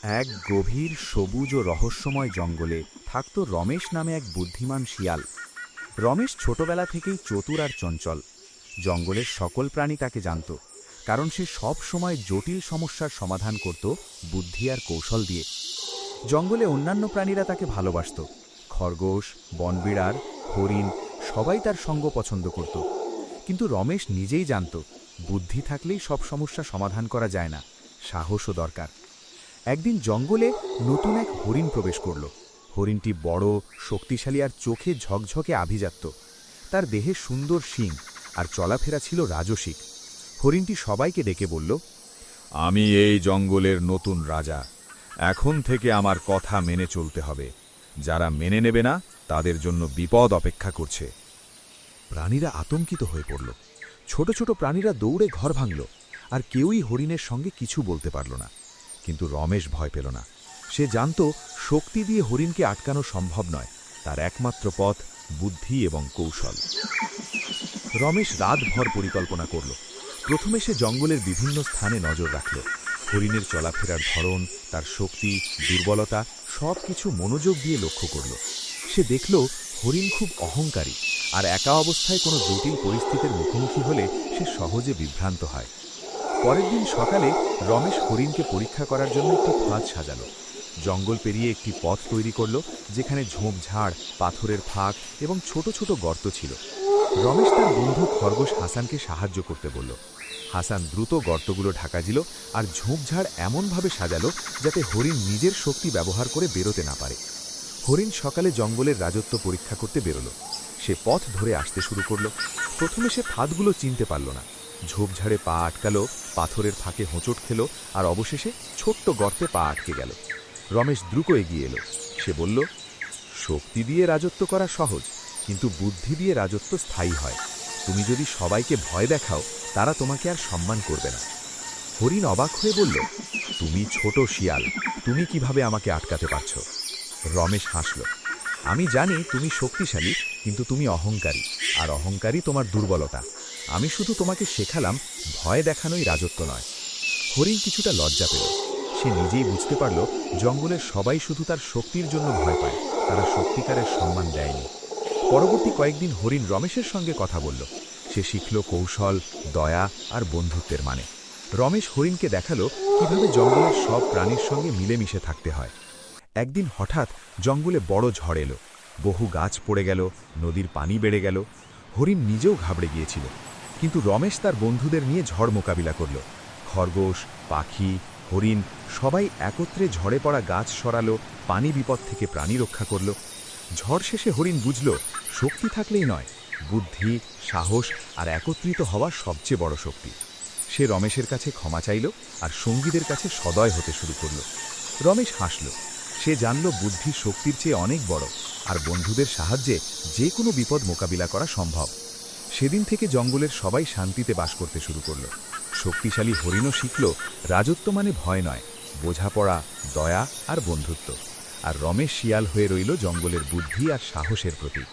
এক গভীর সবুজ ও রহস্যময় জঙ্গলে থাকত রমেশ নামে এক বুদ্ধিমান শিয়াল। রমেশ ছোটবেলা থেকেই চতুর আর চঞ্চল। জঙ্গলের সকল প্রাণী তাকে জানত, কারণ সে সব সময় জটিল সমস্যার সমাধান করত বুদ্ধি আর কৌশল দিয়ে। জঙ্গলে অন্যান্য প্রাণীরা তাকে ভালোবাসত। খরগোশ, বনবিড়াল, হরিণ সবাই তার সঙ্গ পছন্দ করত। কিন্তু রমেশ নিজেই জানত, বুদ্ধি থাকলেই সব সমস্যা সমাধান করা যায় না, সাহসও দরকার। একদিন জঙ্গলে নতুন এক হরিণ প্রবেশ করল। হরিণটি বড়, শক্তিশালী আর চোখে ঝকঝকে আভিজাত্য। তার দেহে সুন্দর শিং আর চলাফেরা ছিল রাজসিক। হরিণটি সবাইকে ডেকে বলল, আমি এই জঙ্গলের নতুন রাজা। এখন থেকে আমার কথা মেনে চলতে হবে। যারা মেনে নেবে না তাদের জন্য বিপদ অপেক্ষা করছে। প্রাণীরা আতঙ্কিত হয়ে পড়ল। ছোট ছোট প্রাণীরা দৌড়ে ঘর ভাঙল, আর কেউই হরিণের সঙ্গে কিছু বলতে পারল না। কিন্তু রমেশ ভয় পেল না। সে জানত, শক্তি দিয়ে হরিণকে আটকানো সম্ভব নয়। তার একমাত্র পথ বুদ্ধি এবং কৌশল। রমেশ রাতভর পরিকল্পনা করল। প্রথমে সে জঙ্গলের বিভিন্ন স্থানে নজর রাখল। হরিণের চলাফেরার ধরন, তার শক্তি, দুর্বলতা সব কিছু মনোযোগ দিয়ে লক্ষ্য করল। সে দেখল, হরিণ খুব অহংকারী, আর একা অবস্থায় কোনো জটিল পরিস্থিতির মুখোমুখি হলে সে সহজে বিভ্রান্ত হয়। পরের দিন সকালে রমেশ হরিণকে পরীক্ষা করার জন্য একটি ফাঁদ সাজালো। জঙ্গল পেরিয়ে একটি পথ তৈরি করল, যেখানে ঝোপঝাড়, পাথরের ফাঁক এবং ছোট ছোট গর্ত ছিল। রমেশ তার বন্ধু খরগোশ হাসানকে সাহায্য করতে বলল। হাসান দ্রুত গর্তগুলো ঢাকা দিল আর ঝোপঝাড় এমনভাবে সাজালো যাতে হরিণ নিজের শক্তি ব্যবহার করে বেরোতে না পারে। হরিণ সকালে জঙ্গলের রাজত্ব পরীক্ষা করতে বেরোল। সে পথ ধরে আসতে শুরু করল। প্রথমে সে ফাঁদগুলো চিনতে পারল না। ঝোপঝাড়ে পা আটকালো, পাথরের ফাঁকে হোঁচট খেল, আর অবশেষে ছোট্ট গর্তে পা আটকে গেল। রমেশ দ্রুত এগিয়ে এলো। সে বলল, শক্তি দিয়ে রাজত্ব করা সহজ, কিন্তু বুদ্ধি দিয়ে রাজত্ব স্থায়ী হয়। তুমি যদি সবাইকে ভয় দেখাও, তারা তোমাকে আর সম্মান করবে না। হরিণ অবাক হয়ে বলল, তুমি ছোট শিয়াল, তুমি কিভাবে আমাকে আটকাতে পারছ? রমেশ হাসল, আমি জানি তুমি শক্তিশালী, কিন্তু তুমি অহংকারী, আর অহংকারী তোমার দুর্বলতা। আমি শুধু তোমাকে শেখালাম, ভয় দেখানোই রাজত্ব নয়। হরিণ কিছুটা লজ্জা পেল। সে নিজেই বুঝতে পারল, জঙ্গলের সবাই শুধু তার শক্তির জন্য ভয় পায়, তারা সত্যিকারের সম্মান দেয়নি। পরবর্তী কয়েকদিন হরিণ রমেশের সঙ্গে কথা বলল। সে শিখল কৌশল, দয়া আর বন্ধুত্বের মানে। রমেশ হরিণকে দেখালো কিভাবে জঙ্গলের সব প্রাণীর সঙ্গে মিলেমিশে থাকতে হয়। একদিন হঠাৎ জঙ্গলে বড় ঝড় এলো। বহু গাছ পড়ে গেল, নদীর পানি বেড়ে গেল। হরিণ নিজেও ঘাবড়ে গিয়েছিল, কিন্তু রমেশ তার বন্ধুদের নিয়ে ঝড় মোকাবিলা করল। খরগোশ, পাখি, হরিণ সবাই একত্রে ঝড়ে পড়া গাছ সরালো, পানি বিপদ থেকে প্রাণী রক্ষা করল। ঝড় শেষে হরিণ বুঝল, শক্তি থাকলেই নয়, বুদ্ধি, সাহস আর একত্রিত হওয়া সবচেয়ে বড় শক্তি। সে রমেশের কাছে ক্ষমা চাইল আর সঙ্গীদের কাছে সদয় হতে শুরু করল। রমেশ হাসল। সে জানল, বুদ্ধি শক্তির চেয়ে অনেক বড়, আর বন্ধুদের সাহায্যে যে কোনো বিপদ মোকাবিলা করা সম্ভব। সেদিন থেকে জঙ্গলের সবাই শান্তিতে বাস করতে শুরু করল। শক্তিশালী হরিণও শিখল, রাজত্ব মানে ভয় নয়, বোঝাপড়া, দয়া আর বন্ধুত্ব। আর রমেশ শিয়াল হয়ে রইল জঙ্গলের বুদ্ধি আর সাহসের প্রতীক।